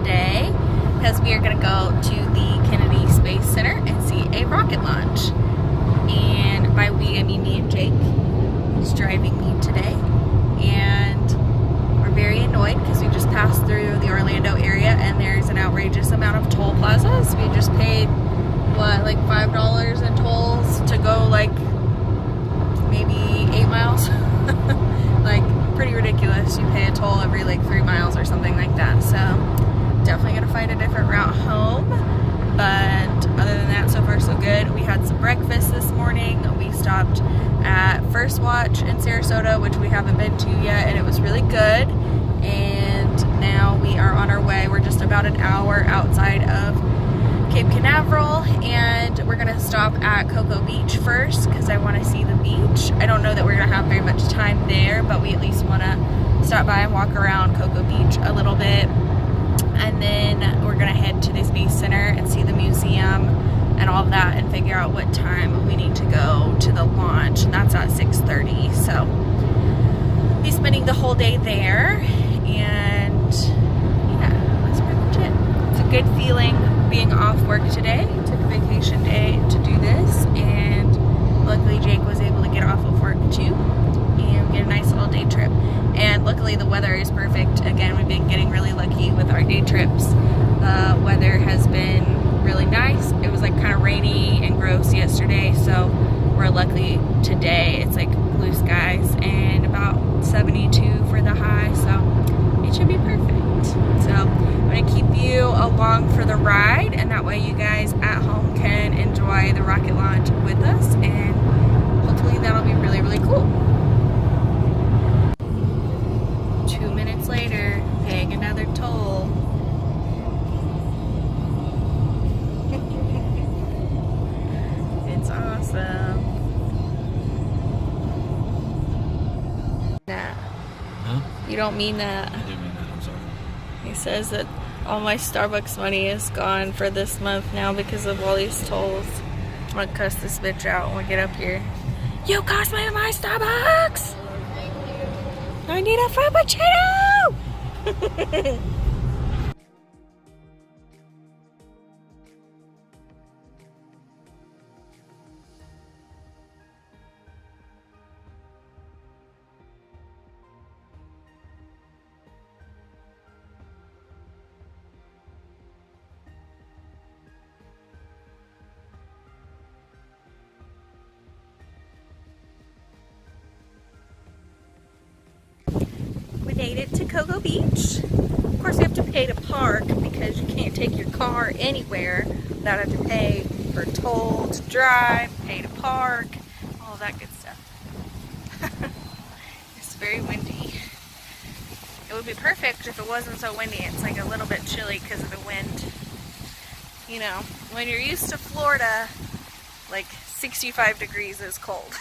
today because we are going to go to the Kennedy Space Center and see a rocket launch. And by we, I mean me and Jake. He's driving me today. And we're very annoyed because we just passed through the Orlando area and there's an outrageous amount of toll plazas. We just paid, what, like $5 in tolls to go like maybe 8 miles? Like, pretty ridiculous. You pay a toll every like 3 miles or something like that. So definitely gonna find a different route home. But other than that, so far so good. We had some breakfast this morning. We stopped at First Watch in Sarasota, which we haven't been to yet, and it was really good. And now we are on our way. We're just about an hour outside of Cape Canaveral, and we're gonna stop at Cocoa Beach first because I want to see the beach. I don't know that we're gonna have very much time there, but we at least want to stop by and walk around Cocoa Beach a little bit, and then we're gonna head to the Space Center and see the museum and all of that, and figure out what time we need to go to the launch, and that's at 6:30. So be spending the whole day there, and yeah, that's pretty much it. It's a good feeling being off work today. Took a vacation day to do this, and luckily Jake was able to get off of work too and get a nice little day trip. And luckily the weather is perfect. Again, we've been getting really lucky with our day trips. The weather has been really nice. It was like kind of rainy and gross yesterday, so we're lucky today. It's like blue skies and about 72 for the high, so it should be perfect. So I'm going to keep you along for the ride, and that way you guys at home can enjoy the rocket launch with us, and hopefully that'll be really, really cool. 2 minutes later, paying another toll. It's awesome. Nah. Huh? You don't mean that. I do mean that, I'm sorry. He says that all my Starbucks money is gone for this month now because of all these tolls. I'm gonna cuss this bitch out when we get up here. You cost me my Starbucks! I need a Frappuccino! We made it to Cocoa Beach. Of course, we have to pay to park because you can't take your car anywhere without having to pay for toll to drive, pay to park, all that good stuff. It's very windy. It would be perfect if it wasn't so windy. It's like a little bit chilly because of the wind. You know, when you're used to Florida, like 65 degrees is cold.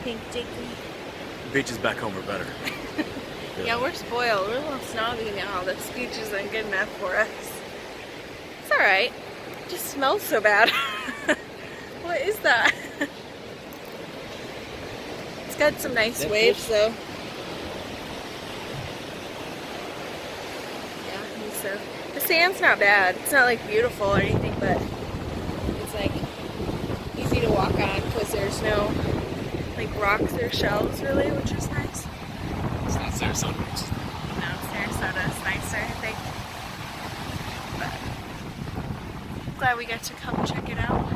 Pink Jakey. Beaches back home are better. Yeah, we're spoiled. We're a little snobby now. This beach isn't good enough for us. It's alright. It just smells so bad. What is that? It's got some nice waves though. Yeah, so the sand's not bad. It's not like beautiful or anything, but it's like easy to walk on because there's no like rocks or shells really, which is nice. It's not Sarasota. No, Sarasota is nicer, I think. But glad we got to come check it out.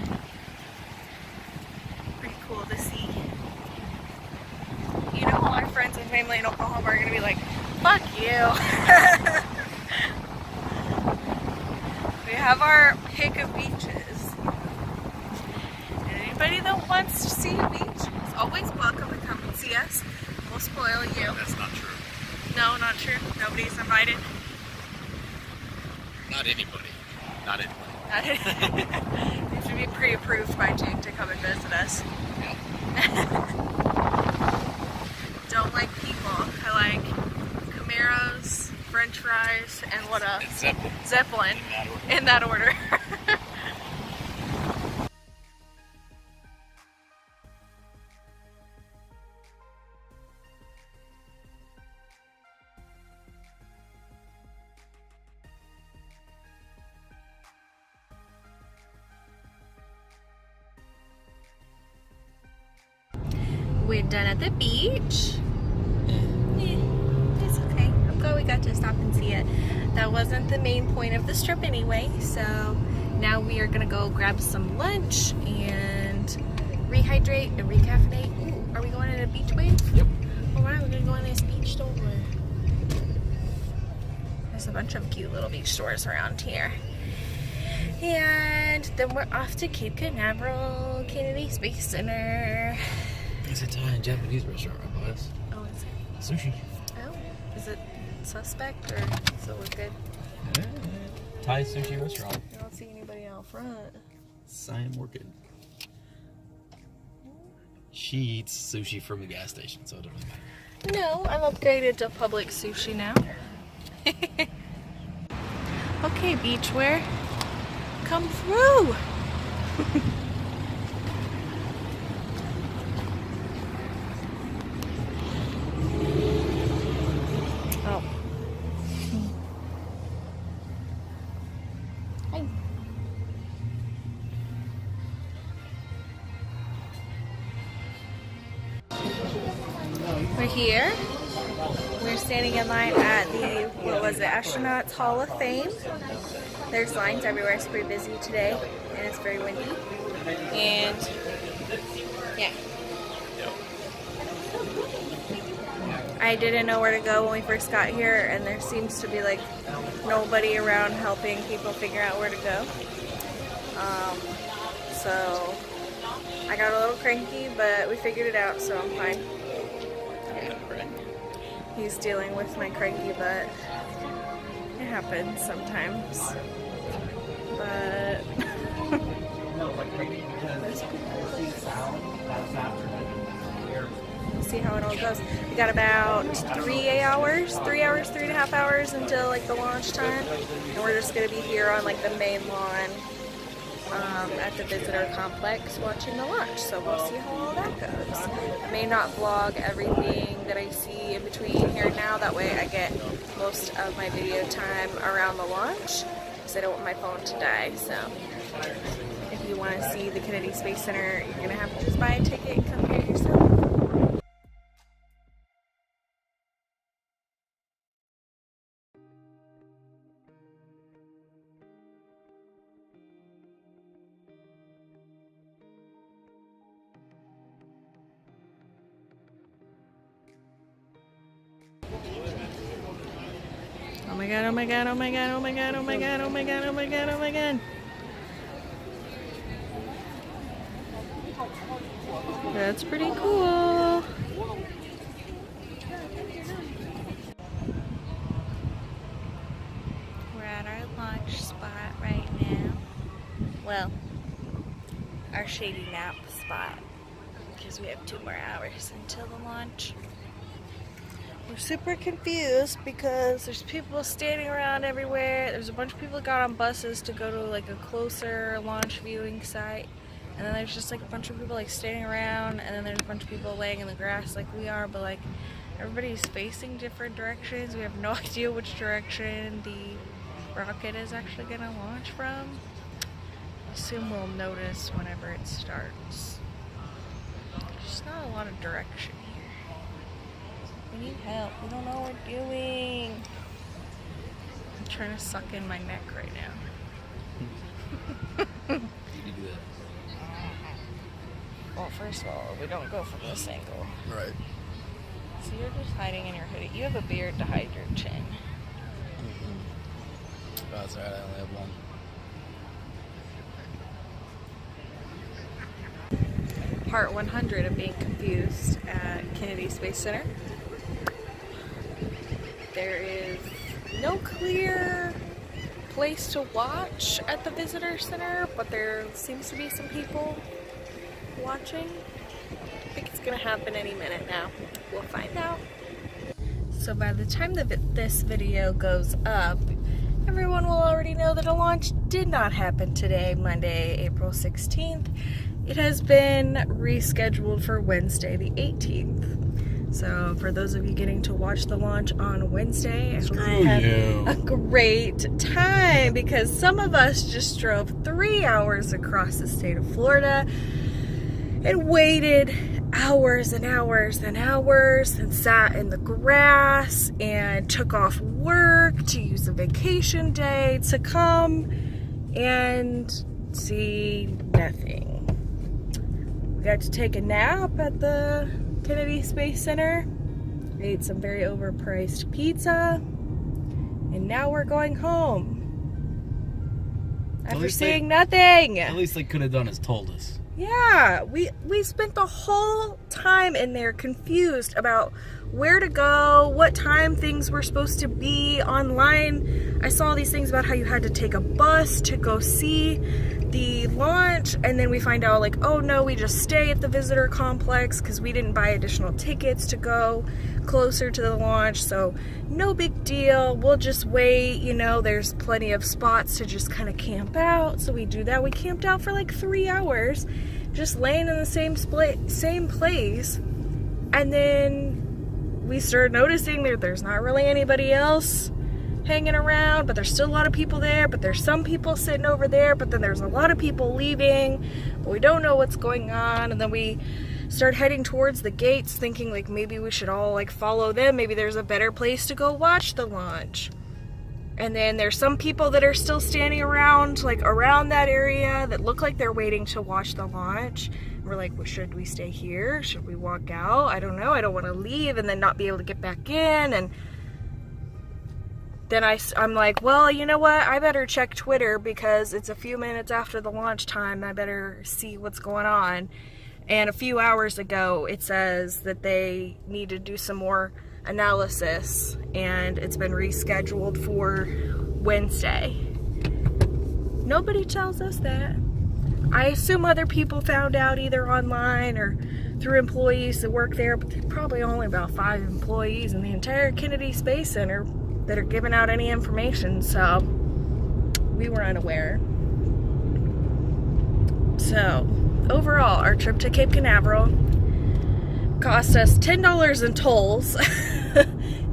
Pretty cool to see. You know, all our friends and family in Oklahoma are gonna be like, fuck you. We have our pick of beaches. And anybody that wants to see a beach is always welcome to come and see us. We'll spoil you. That's not true. No, not true. Nobody's invited. Not anybody. Not anybody. You have to be pre-approved by Jake to come and visit us. Yeah. Don't like people. I like Camaros, French fries, and what else? And Zeppelin. Zeppelin. In that order. In that order. We're done at the beach. It's okay. I'm glad we got to stop and see it. That wasn't the main point of this trip anyway, so now we are gonna go grab some lunch and rehydrate and recaffeinate. Ooh, are we going to the beach wave? Yep. Alright, we're gonna go in this beach store. There's a bunch of cute little beach stores around here. And then we're off to Cape Canaveral Kennedy Space Center. It's a Thai and Japanese restaurant, right, boys? Oh, is it? Sushi. Oh, is it suspect or does it look good? Thai sushi restaurant. I don't see anybody out front. Sign Orchid. She eats sushi from the gas station, so it doesn't really matter. No, I'm upgraded to public sushi now. Okay, beachwear, come through. Oh. Hi. We're here. We're standing in line at the, what was it, Astronauts Hall of Fame. There's lines everywhere. It's pretty busy today, and it's very windy. And yeah. I didn't know where to go when we first got here, and there seems to be like nobody around helping people figure out where to go. So I got a little cranky, but we figured it out, so I'm fine. He's dealing with my cranky butt. It happens sometimes. But we'll see how it all goes. We got about 3 hours, 3.5 hours until like the launch time. And we're just gonna be here on like the main lawn at the visitor complex watching the launch. So we'll see how all that goes. I may not vlog everything that I see in between here and now. That way I get most of my video time around the launch because I don't want my phone to die. So if you want to see the Kennedy Space Center, you're going to have to just buy a ticket and come here yourself. Oh my god, oh my god, oh my god, oh my god, oh my god, oh my god, oh my god, oh my god. That's pretty cool. We're at our launch spot right now. Well, our shady nap spot, because we have 2 more hours until the launch. We're super confused because there's people standing around everywhere. There's a bunch of people that got on buses to go to like a closer launch viewing site. And then there's just like a bunch of people like standing around, and then there's a bunch of people laying in the grass like we are, but like everybody's facing different directions. We have no idea which direction the rocket is actually gonna launch from. I assume we'll notice whenever it starts. There's not a lot of direction. We need help. We don't know what we're doing. I'm trying to suck in my neck right now. You do that. Well, first of all, we don't go from this angle. Right. So you're just hiding in your hoodie. You have a beard to hide your chin. Oh, that's alright. I only have one. Part 100 of being confused at Kennedy Space Center. There is no clear place to watch at the visitor center, but there seems to be some people watching. I think it's gonna happen any minute now. We'll find out. So by the time that this video goes up, everyone will already know that a launch did not happen today, Monday, April 16th. It has been rescheduled for Wednesday, the 18th. So for those of you getting to watch the launch on Wednesday, I hope you had a great time, because some of us just drove 3 hours across the state of Florida and waited hours and hours and hours and sat in the grass and took off work to use a vacation day to come and see nothing. We got to take a nap at the Kennedy Space Center. We ate some very overpriced pizza, and now we're going home after seeing nothing. At least they could have done as told us. Yeah, we spent the whole time in there confused about where to go, what time things were supposed to be. Online, I saw these things about how you had to take a bus to go see the launch, and then we find out like, oh no, we just stay at the visitor complex because we didn't buy additional tickets to go closer to the launch, so no big deal, we'll just wait, you know, there's plenty of spots to just kind of camp out. So we do that. We camped out for like 3 hours, just laying in the same place, and then we started noticing that there's not really anybody else hanging around, but there's still a lot of people there, but there's some people sitting over there, but then there's a lot of people leaving, but we don't know what's going on. And then we start heading towards the gates thinking like maybe we should all like follow them, maybe there's a better place to go watch the launch. And then there's some people that are still standing around, like around that area, that look like they're waiting to watch the launch. We're like, well, should we stay here? Should we walk out? I don't know, I don't want to leave and then not be able to get back in. And then I'm like, well, you know what? I better check Twitter because it's a few minutes after the launch time. I better see what's going on. And a few hours ago, it says that they need to do some more analysis and it's been rescheduled for Wednesday. Nobody tells us that. I assume other people found out either online or through employees that work there, but there's probably only about 5 employees in the entire Kennedy Space Center that are giving out any information, so we were unaware. So overall, our trip to Cape Canaveral cost us $10 in tolls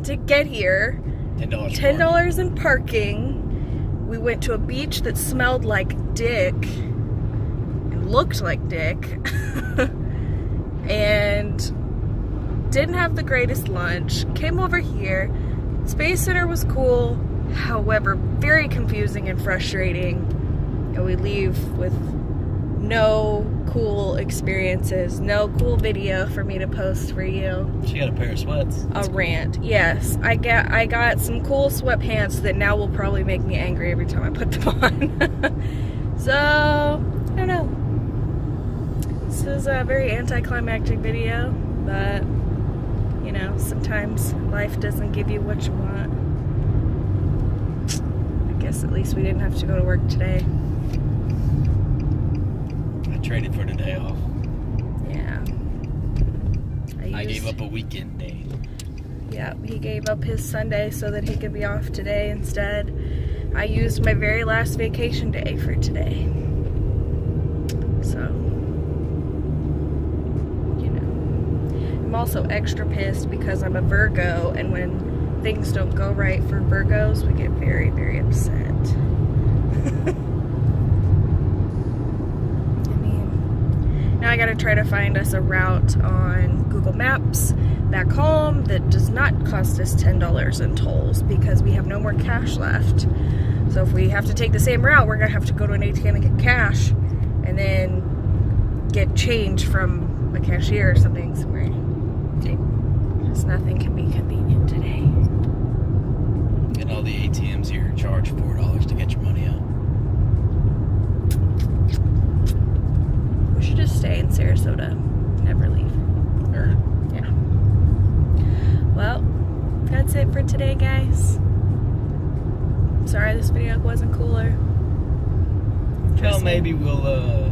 to get here, $10 in parking. We went to a beach that smelled like dick and looked like dick and didn't have the greatest lunch. Came over here. Space Center was cool, however, very confusing and frustrating. And we leave with no cool experiences, no cool video for me to post for you. She got a pair of sweats. A rant, yes. I got some cool sweatpants that now will probably make me angry every time I put them on. So, I don't know. This is a very anticlimactic video, but you know, sometimes life doesn't give you what you want. I guess at least we didn't have to go to work today. I traded for the day off. Yeah. I gave up a weekend day. Yeah, he gave up his Sunday so that he could be off today instead. I used my very last vacation day for today. So, you know. I'm also extra pissed because I'm a Virgo, and when things don't go right for Virgos, we get very, very upset. Now I gotta try to find us a route on Google Maps back home that does not cost us $10 in tolls because we have no more cash left. So if we have to take the same route, we're gonna have to go to an ATM and get cash and then get change from a cashier or something somewhere. Just nothing can be convenient today. And all the ATMs here charge $4 to get your money out. We should just stay in Sarasota, never leave. Heard. Yeah. Well, that's it for today, guys. sorry this video wasn't cooler. Well, Trust me. maybe we'll,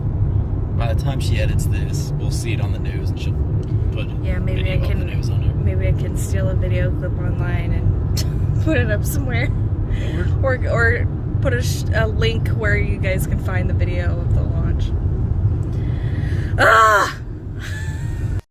by the time she edits this, we'll see it on the news and she'll put Yeah, maybe video I can. of the news on there. Maybe I can steal a video clip online and put it up somewhere, or put a link where you guys can find the video of the launch. Ah!